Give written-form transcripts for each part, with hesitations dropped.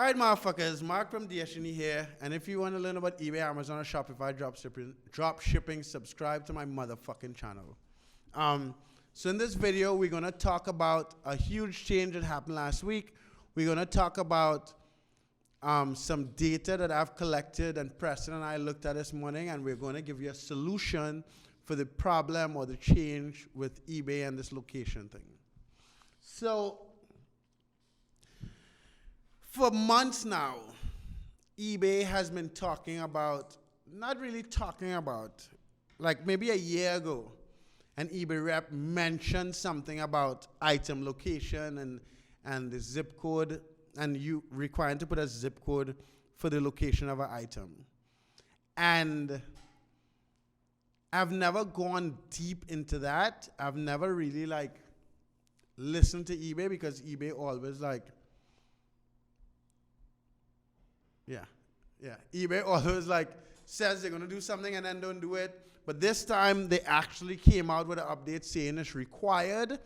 Alright, motherfuckers, Mark from Destiny here, and if you want to learn about eBay, Amazon, or Shopify drop shipping, subscribe to my motherfucking channel. So in this video, we're going to talk about a huge change that happened last week. We're going to talk about some data that I've collected and Preston and I looked at this morning, and we're going to give you a solution for the problem or the change with eBay and this location thing. So for months now, eBay has been talking about, not really talking about, like maybe a year ago, an eBay rep mentioned something about item location and the zip code, and you required to put a zip code for the location of an item. And I've never gone deep into that. I've never really listened to eBay because eBay always eBay always says they're going to do something and then don't do it. But this time they actually came out with an update saying it's required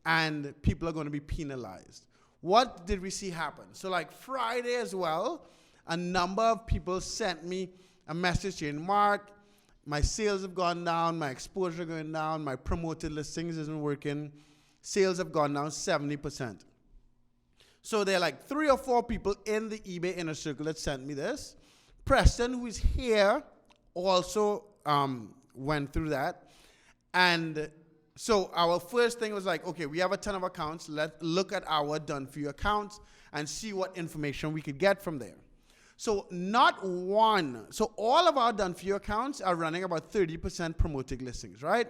and people are going to be penalized. What did we see happen? So Friday as well, a number of people sent me a message saying, Mark, my sales have gone down, my exposure going down, my promoted listings isn't working. Sales have gone down 70%. So there are 3 or 4 people in the eBay inner circle that sent me this. Preston, who is here, also went through that. And so our first thing was okay, we have a ton of accounts. Let's look at our done for you accounts and see what information we could get from there. So all of our done for you accounts are running about 30% promoted listings, right?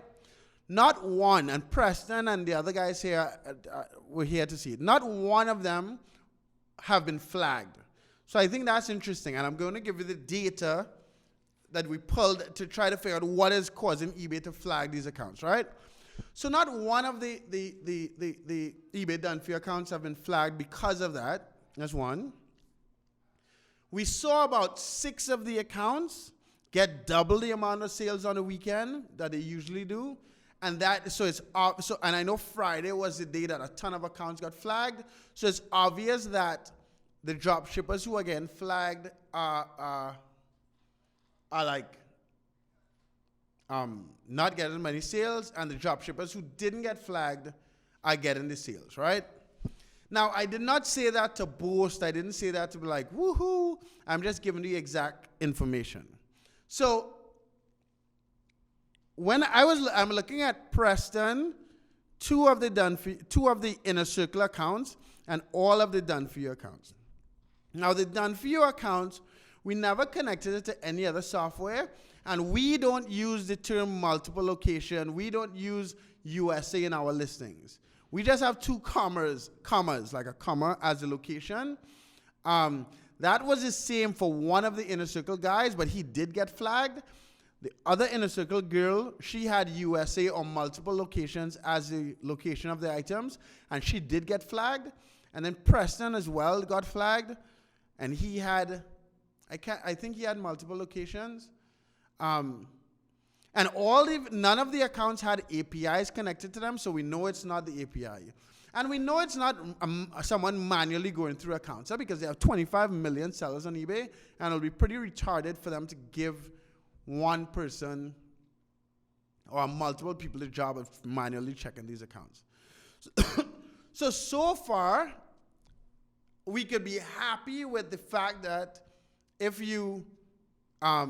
Not one, and Preston and the other guys here were here to see it. Not one of them have been flagged. So I think that's interesting, and I'm going to give you the data that we pulled to try to figure out what is causing eBay to flag these accounts, right? So not one of the eBay done for you accounts have been flagged because of that. That's one. We saw about 6 of the accounts get double the amount of sales on a weekend that they usually do. And and I know Friday was the day that a ton of accounts got flagged. So it's obvious that the drop shippers who are getting flagged are not getting as many sales, and the drop shippers who didn't get flagged are getting the sales, right? Now, I did not say that to boast. I didn't say that to be woohoo. I'm just giving you exact information. So when I'm looking at Preston, 2 of the inner circle accounts, and all of the done for you accounts. Now, the done for you accounts, we never connected it to any other software, and we don't use the term multiple location. We don't use USA in our listings. We just have 2 commas, like a comma as a location. That was the same for one of the inner circle guys, but he did get flagged. The other inner circle girl, she had USA or multiple locations as the location of the items, and she did get flagged. And then Preston as well got flagged, and he had, I think he had multiple locations. And none of the accounts had APIs connected to them, so we know it's not the API. And we know it's not someone manually going through accounts, because they have 25 million sellers on eBay, and it'll be pretty retarded for them to give one person or multiple people the job of manually checking these accounts. So far, we could be happy with the fact that if you are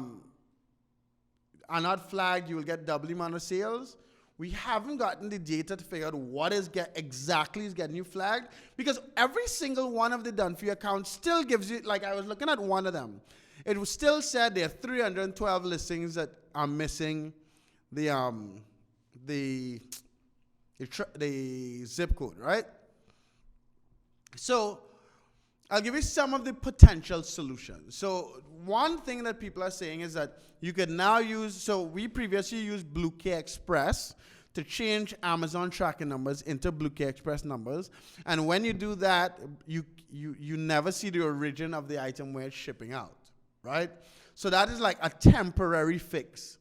not flagged, you will get double the amount of sales. We haven't gotten the data to figure out what exactly is getting you flagged, because every single one of the done for you accounts still gives you, I was looking at one of them. It was still said there are 312 listings that are missing the zip code, right? So I'll give you some of the potential solutions. So one thing that people are saying is that you could now use, so we previously used BlueK Express to change Amazon tracking numbers into BlueK Express numbers. And when you do that, you never see the origin of the item where it's shipping out, right? So that is a temporary fix.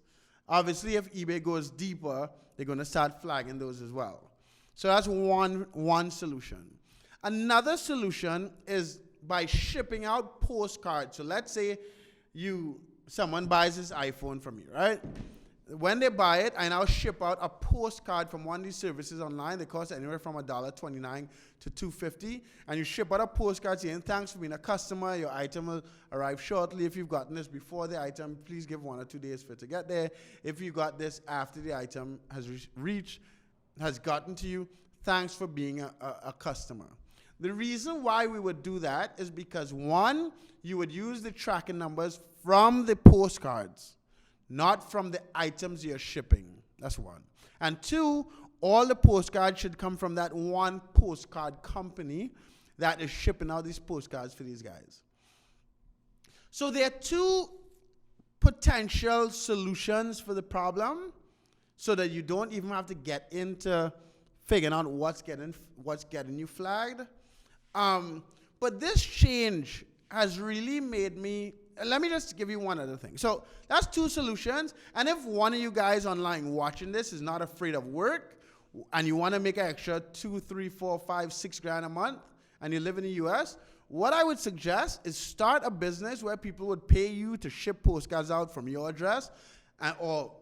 Obviously, if eBay goes deeper, they're going to start flagging those as well. So that's one solution. Another solution is by shipping out postcards. So let's say someone buys this iPhone from you, right? When they buy it, I now ship out a postcard from one of these services online. They cost anywhere from $1.29 to $2.50. And you ship out a postcard saying, thanks for being a customer. Your item will arrive shortly. If you've gotten this before the item, please give 1 or 2 days for it to get there. If you got this after the item has gotten to you, thanks for being a customer. The reason why we would do that is because, one, you would use the tracking numbers from the postcards, not from the items you're shipping. That's one. And two, all the postcards should come from that one postcard company that is shipping out these postcards for these guys. So there are two potential solutions for the problem so that you don't even have to get into figuring out what's getting you flagged. But this change has really made me. Let me just give you one other thing. So that's two solutions. And if one of you guys online watching this is not afraid of work and you want to make an extra $2, $3, $4, $5, $6 a month and you live in the US, what I would suggest is start a business where people would pay you to ship postcards out from your address or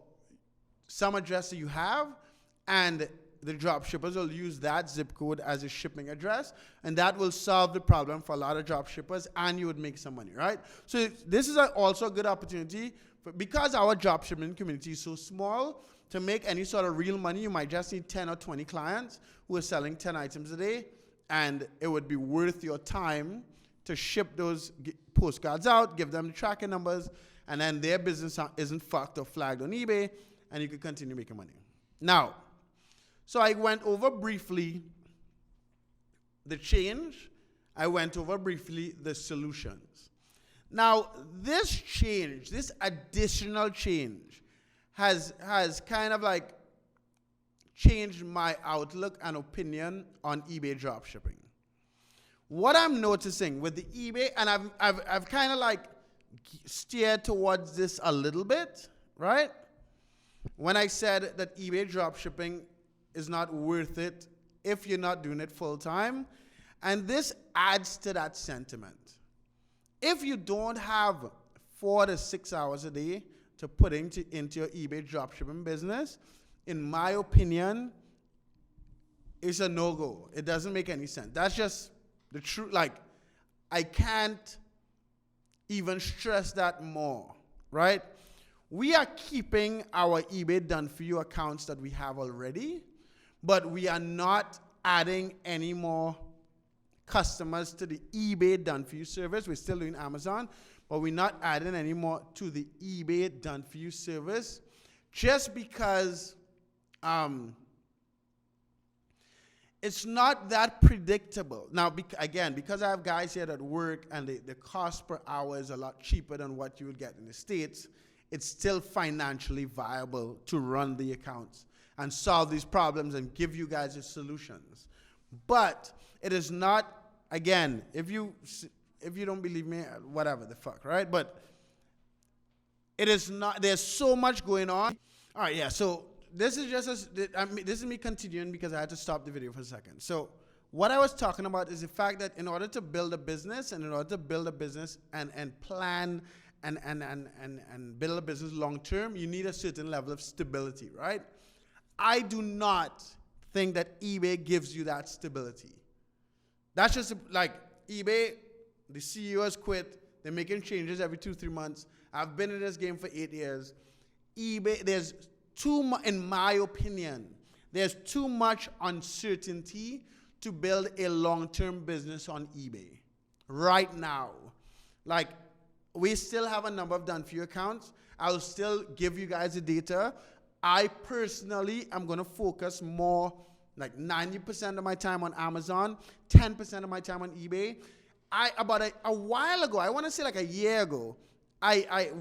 some address that you have, and the drop shippers will use that zip code as a shipping address, and that will solve the problem for a lot of drop shippers, and you would make some money, right? So this is also a good opportunity because our drop shipping community is so small. To make any sort of real money, you might just need 10 or 20 clients who are selling 10 items a day, and it would be worth your time to ship those postcards out, give them the tracking numbers, and then their business isn't fucked or flagged on eBay, and you can continue making money. Now, so I went over briefly the change. I went over briefly the solutions. Now, this change, this additional change, has kind of like changed my outlook and opinion on eBay dropshipping. What I'm noticing with the eBay, and I've kind of like steered towards this a little bit, right? When I said that eBay dropshipping is not worth it if you're not doing it full time. And this adds to that sentiment. If you don't have 4 to 6 hours a day to put into your eBay dropshipping business, in my opinion, it's a no-go. It doesn't make any sense. That's just the truth. Like, I can't even stress that more, right? We are keeping our eBay done for you accounts that we have already, but we are not adding any more customers to the eBay done for you service. We're still doing Amazon, but we're not adding any more to the eBay done for you service just because it's not that predictable. Now, again, because I have guys here that work and the cost per hour is a lot cheaper than what you would get in the States, it's still financially viable to run the accounts and solve these problems and give you guys the solutions. But it is not, again, if you don't believe me, whatever the fuck, right? But it is not, there's so much going on. All right, yeah, so this is just, this is me continuing because I had to stop the video for a second. So what I was talking about is the fact that in order to build a business and plan and build a business long term, you need a certain level of stability, right? I do not think that eBay gives you that stability. That's just like eBay, the CEO has quit. They're making changes every 2-3 months. I've been in this game for 8 years. eBay, there's too much, in my opinion, there's too much uncertainty to build a long-term business on eBay right now. Like, we still have a number of done-for-you accounts. I'll still give you guys the data. I personally am going to focus more, like 90% of my time on Amazon, 10% of my time on eBay. About a while ago, I want to say like a year ago, I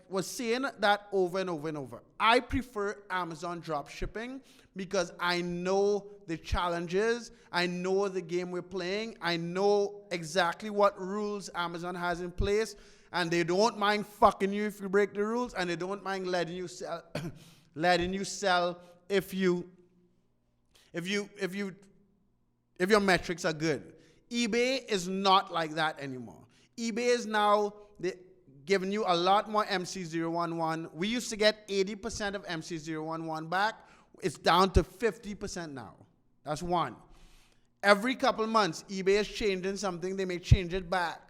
was saying that over and over and over. I prefer Amazon drop shipping because I know the challenges. I know the game we're playing. I know exactly what rules Amazon has in place. And they don't mind fucking you if you break the rules, and they don't mind letting you sell, if your metrics are good. eBay is not like that anymore. eBay is now giving you a lot more MC011. We used to get 80% of MC011 back. It's down to 50% now. That's one. Every couple months, eBay is changing something. They may change it back.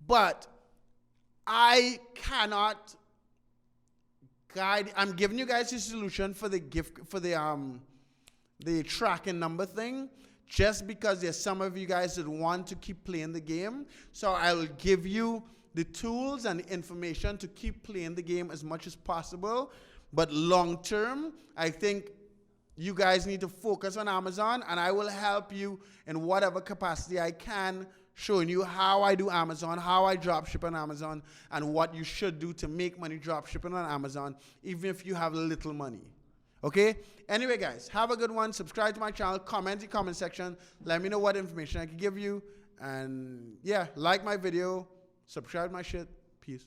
But I cannot guide. I'm giving you guys a solution for the tracking number thing, just because there's some of you guys that want to keep playing the game. So I will give you the tools and the information to keep playing the game as much as possible. But long term, I think you guys need to focus on Amazon, and I will help you in whatever capacity I can, showing you how I do Amazon, how I dropship on Amazon, and what you should do to make money dropshipping on Amazon, even if you have little money. Okay? Anyway, guys, have a good one. Subscribe to my channel. Comment in the comment section. Let me know what information I can give you. And yeah, like my video. Subscribe to my shit. Peace.